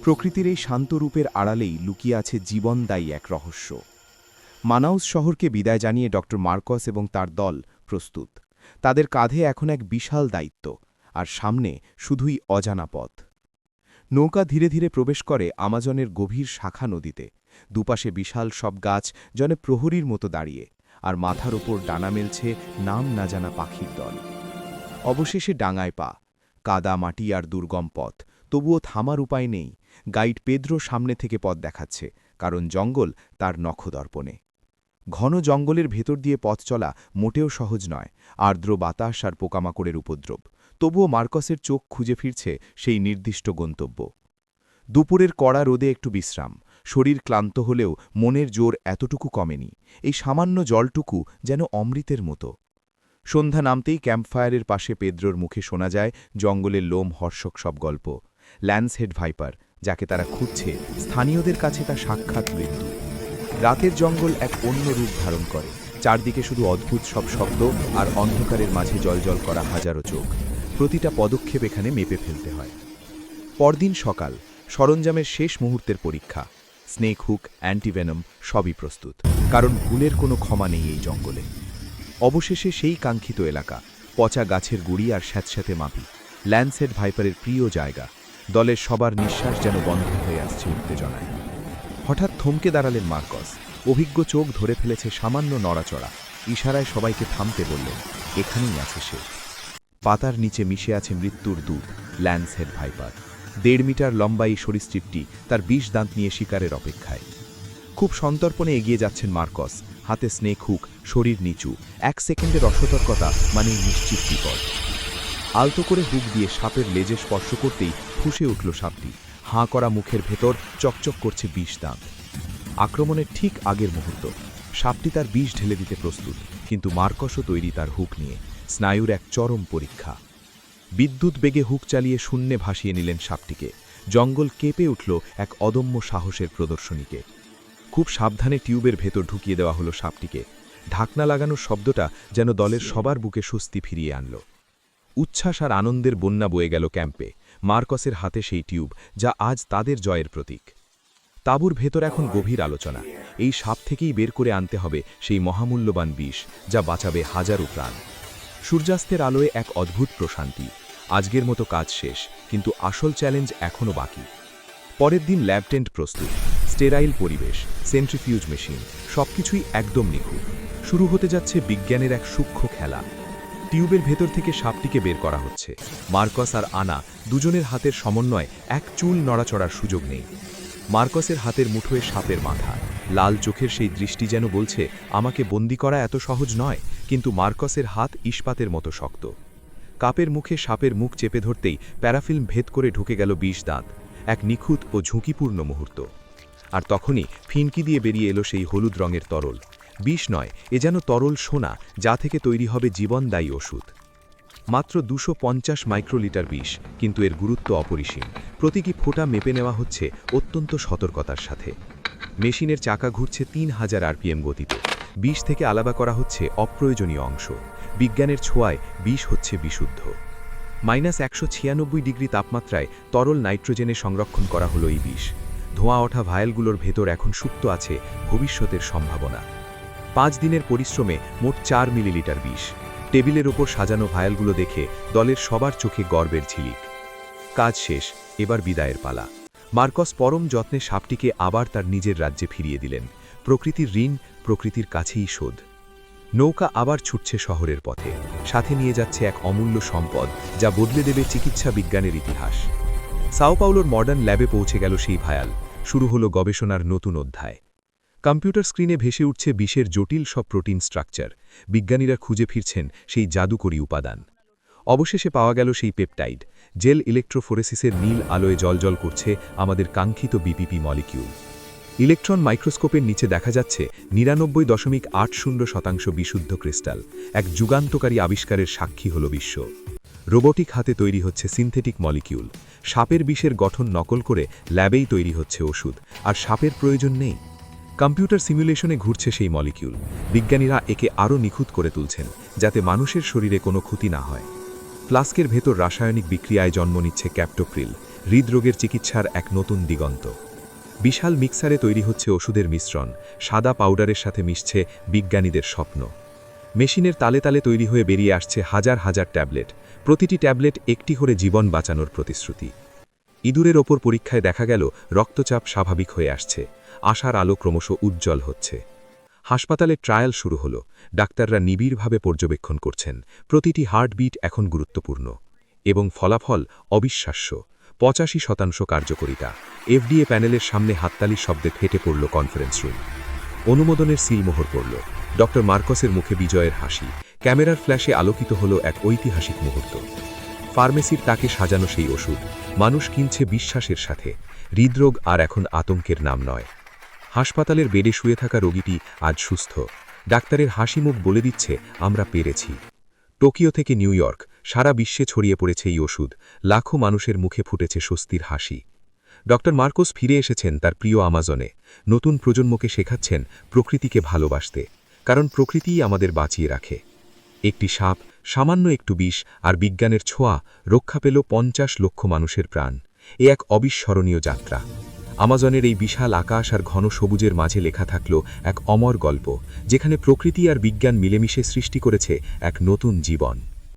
প্রকৃতির এই শান্ত রূপের আড়ালেই লুকিয়ে আছে জীবনদায়ী এক রহস্য। মানাউস শহরকে বিদায় জানিয়ে ডক্টর মার্কস এবং তার দল প্রস্তুত। তাদের কাঁধে এখন এক বিশাল দায়িত্ব, আর সামনে শুধুই অজানা পথ। নৌকা ধীরে ধীরে প্রবেশ করে আমাজনের গভীর শাখা নদীতে। দুপাশে বিশাল সব গাছ যেন প্রহরীর মতো দাঁড়িয়ে, আর মাথার ওপর ডানা মেলছে নাম না জানা পাখির দল। অবশেষে ডাঙায় পা, কাদা মাটি আর দুর্গম পথ, তবুও থামার উপায় নেই। গাইড পেদ্রো সামনে থেকে পথ দেখাচ্ছে, কারণ জঙ্গল তার নখদর্পণে। ঘন জঙ্গলের ভেতর দিয়ে পথ চলা মোটেও সহজ নয়, আর্দ্র বাতাস আর পোকামাকড়ের উপদ্রব। তবুও মার্কসের চোখ খুঁজে ফিরছে সেই নির্দিষ্ট গন্তব্য। দুপুরের কড়া রোদে একটু বিশ্রাম, শরীর ক্লান্ত হলেও মনের জোর এতটুকু কমেনি। এই সামান্য জলটুকু যেন অমৃতের মতো। সন্ধ্যা নামতেই ক্যাম্পফায়ারের পাশে পেদ্রোর মুখে শোনা যায় জঙ্গলের লোম হর্ষক সব গল্প। ল্যান্সহেড ভাইপার, যাকে তারা খুঁজছে, স্থানীয়দের কাছে তা সাক্ষাৎ মৃত্যু। রাতের জঙ্গল এক অন্য রূপ ধারণ করে। চারদিকে শুধু অদ্ভুত সব শব্দ, আর অন্ধকারের মাঝে জলজল করা হাজারো চোখ। প্রতিটা পদক্ষেপ এখানে মেপে ফেলতে হয়। পরদিন সকাল, সরঞ্জামের শেষ মুহূর্তের পরীক্ষা। স্নেক হুক, অ্যান্টিভেনম সবই প্রস্তুত, কারণ ভুলের কোনো ক্ষমা নেই এই জঙ্গলে। অবশেষে সেই কাঙ্ক্ষিত এলাকা, পচা গাছের গুড়ি আর স্যাঁতস্যাঁতে মাপি, ল্যান্সহেড ভাইপারের প্রিয় জায়গা। দলের সবার নিঃশ্বাস যেন বন্ধ হয়ে আসছে উত্তেজনায়। হঠাৎ থমকে দাঁড়ালেন মার্কস। অভিজ্ঞ চোখ ধরে ফেলেছে সামান্য নড়াচড়া। ইশারায় সবাইকে থামতে বললেন, এখানেই আছে সে। পাতার নিচে মিশে আছে মৃত্যুর দূত, ল্যান্সহেড ভাইপার। 1.5 মিটার লম্বা এই সরীসৃপটি তার 20 দাঁত নিয়ে শিকারের অপেক্ষায়। খুব সন্তর্পণে এগিয়ে যাচ্ছেন মার্কস, হাতে স্নেক হুক, শরীর নিচু। 1 সেকেন্ডের অসতর্কতা মানে নিশ্চিত বিপদ। আলতো করে হুক দিয়ে সাপের লেজে স্পর্শ করতেই ফুঁসে উঠল সাপটি। হাঁ করা মুখের ভেতর চকচক করছে 20 দাঁত। আক্রমণের ঠিক আগের মুহূর্ত। সাপটি তার বিষ ঢেলে দিতে প্রস্তুত, কিন্তু মার্কসও তৈরি তার হুক নিয়ে। স্নায়ুর এক চরম পরীক্ষা। বিদ্যুৎ বেগে হুক চালিয়ে শূন্যে ভাসিয়ে নিলেন সাপটিকে। জঙ্গল কেঁপে উঠল এক অদম্য সাহসের প্রদর্শনীকে। খুব সাবধানে টিউবের ভেতর ঢুকিয়ে দেওয়া হলো সাপটিকে। ঢাকনা লাগানোর শব্দটা যেন দলের সবার বুকে স্বস্তি ফিরিয়ে আনল। উচ্ছ্বাস আর আনন্দের বন্যা বয়ে গেল ক্যাম্পে। মার্কসের হাতে সেই টিউব, যা আজ তাদের জয়ের প্রতীক। তাঁবুর ভেতর এখন গভীর আলোচনা। এই সাপ থেকেই বের করে আনতে হবে সেই মহামূল্যবান বিষ, যা বাঁচাবে হাজারো প্রাণ। সূর্যাস্তের আলোয় এক অদ্ভুত প্রশান্তি। আজকের মতো কাজ শেষ, কিন্তু আসল চ্যালেঞ্জ এখনও বাকি। পরের দিন ল্যাব টেন্ট প্রস্তুত, স্টেরাইল পরিবেশ, সেন্ট্রিফিউজ মেশিন, সবকিছুই একদম নিখুঁত। শুরু হতে যাচ্ছে বিজ্ঞানের এক সূক্ষ্ম খেলা। টিউবের ভেতর থেকে সাপটিকে বের করা হচ্ছে। মার্কস আর আনা দুজনের হাতের সমন্বয়, এক চুল নড়াচড়ার সুযোগ নেই। মার্কসের হাতের মুঠোয় সাপের মাথা, লাল চোখের সেই দৃষ্টি যেন বলছে, আমাকে বন্দি করা এত সহজ নয়। কিন্তু মার্কসের হাত ইস্পাতের মতো শক্ত। কাপের মুখে সাপের মুখ চেপে ধরতেই প্যারাফিল্ম ভেদ করে ঢুকে গেল 20 দাঁত। এক নিখুঁত ও ঝুঁকিপূর্ণ মুহূর্ত। আর তখনই ফিনকি দিয়ে বেরিয়ে এলো সেই হলুদ রঙের তরল। বিষ নয়, এ যেন তরল সোনা, যা থেকে তৈরি হবে জীবনদায়ী ওষুধ। মাত্র 250 মাইক্রোলিটার বিষ, কিন্তু এর গুরুত্ব অপরিসীম। প্রতিটি ফোঁটা মেপে নেওয়া হচ্ছে অত্যন্ত সতর্কতার সাথে। মেশিনের চাকা ঘুরছে 3000 আরপিএম গতিতে। বিষ থেকে আলাদা করা হচ্ছে অপ্রয়োজনীয় অংশ। বিজ্ঞানের ছোঁয়ায় বিষ হচ্ছে বিশুদ্ধ। -196 ডিগ্রি তাপমাত্রায় তরল নাইট্রোজেনে সংরক্ষণ করা হলো এই বিষ। ধোঁয়া ওঠা ভায়েলগুলোর ভেতর এখন সুপ্ত আছে ভবিষ্যতের সম্ভাবনা। 5 দিনের পরিশ্রমে মোট 4 মিলিলিটার বিষ। টেবিলের ওপর সাজানো ভায়েলগুলো দেখে দলের সবার চোখে গর্বের ঝিলিক। কাজ শেষ, এবার বিদায়ের পালা। মার্কস পরম যত্নে সাপটিকে আবার তার নিজের রাজ্যে ফিরিয়ে দিলেন। প্রকৃতির ঋণ, প্রকৃতির কাছেই শোধ। নৌকা আবার ছুটছে শহরের পথে। সাথে নিয়ে যাচ্ছে এক অমূল্য সম্পদ, যা বদলে দেবে চিকিৎসা বিজ্ঞানের ইতিহাস। সাও পাউলোর মডার্ন ল্যাবে পৌঁছে গেল সেই ভায়াল। শুরু হলো গবেষণার নতুন অধ্যায়। কম্পিউটার স্ক্রিনে ভেসে উঠছে বিষের জটিল সব প্রোটিন স্ট্রাকচার। বিজ্ঞানীরা খুঁজে ফিরছেন সেই জাদুকরী উপাদান। অবশেষে পাওয়া গেল সেই পেপটাইড। জেল ইলেকট্রোফোরেসিসের নীল আলোয় জলজল করছে আমাদের কাঙ্ক্ষিত বিপিপি মলিকিউল। ইলেকট্রন মাইক্রোস্কোপের নিচে দেখা যাচ্ছে 99.80% বিশুদ্ধ ক্রিস্টাল। এক যুগান্তকারী আবিষ্কারের সাক্ষী হল বিশ্ব। রোবোটিক হাতে তৈরি হচ্ছে সিনথেটিক মলিকিউল। সাপের বিষের গঠন নকল করে ল্যাবেই তৈরি হচ্ছে ওষুধ, আর সাপের প্রয়োজন নেই। কম্পিউটার সিমুলেশনে ঘুরছে সেই মলিকিউল। বিজ্ঞানীরা একে আরও নিখুঁত করে তুলছেন, যাতে মানুষের শরীরে কোনো ক্ষতি না হয়। ফ্লাস্কের ভেতর রাসায়নিক বিক্রিয়ায় জন্ম নিচ্ছে ক্যাপ্টোপ্রিল, হৃদরোগের চিকিৎসার এক নতুন দিগন্ত। বিশাল মিক্সারে তৈরি হচ্ছে ওষুধের মিশ্রণ, সাদা পাউডারের সাথে মিশছে বিজ্ঞানীদের স্বপ্ন। মেশিনের তালে তালে তৈরি হয়ে বেরিয়ে আসছে হাজার হাজার ট্যাবলেট, প্রতিটি ট্যাবলেট একটি করে জীবন বাঁচানোর প্রতিশ্রুতি। ইঁদুরের ওপর পরীক্ষায় দেখা গেল রক্তচাপ স্বাভাবিক হয়ে আসছে, আশার আলো ক্রমশ উজ্জ্বল হচ্ছে। হাসপাতালে ট্রায়াল শুরু হলো, ডাক্তাররা নিবিড়ভাবে পর্যবেক্ষণ করছেন, প্রতিটি হার্টবিট এখন গুরুত্বপূর্ণ। এবং ফলাফল অবিশ্বাস্য, 85% কার্যকরিতা। এফডিএ প্যানেলের সামনে হাততালির শব্দে ফেটে পড়ল কনফারেন্স রুম। অনুমোদনের সিলমোহর পড়ল, ডক্টর মার্কসের মুখে বিজয়ের হাসি, ক্যামেরার ফ্ল্যাশে আলোকিত হলো এক ঐতিহাসিক মুহূর্ত। ফার্মেসির তাকে সাজানো সেই ওষুধ, মানুষ কিনছে বিশ্বাসের সাথে। হৃদরোগ আর এখন আতঙ্কের নাম নয়। হাসপাতালের বেডে শুয়ে থাকা রোগীটি আজ সুস্থ, ডাক্তারের হাসি মুখ বলে দিচ্ছে আমরা পেরেছি। টোকিও থেকে নিউ ইয়র্ক, সারা বিশ্বে ছড়িয়ে পড়েছে এই ওষুধ, লাখো মানুষের মুখে ফুটেছে স্বস্তির হাসি। ডক্টর মার্কোস ফিরে এসেছেন তার প্রিয় আমাজনে, নতুন প্রজন্মকে শেখাচ্ছেন প্রকৃতিকে ভালোবাসতে, কারণ প্রকৃতিই আমাদের বাঁচিয়ে রাখে। একটি সাপ, সামান্য একটু বিষ আর বিজ্ঞানের ছোঁয়া রক্ষা পেল 50 লক্ষ মানুষের প্রাণ। এ এক অবিস্মরণীয় যাত্রা। আমাজনের এই বিশাল আকাশ আর ঘন সবুজের মাঝে লেখা থাকল এক অমর গল্প, যেখানে প্রকৃতি আর বিজ্ঞান মিলেমিশে সৃষ্টি করেছে এক নতুন জীবন।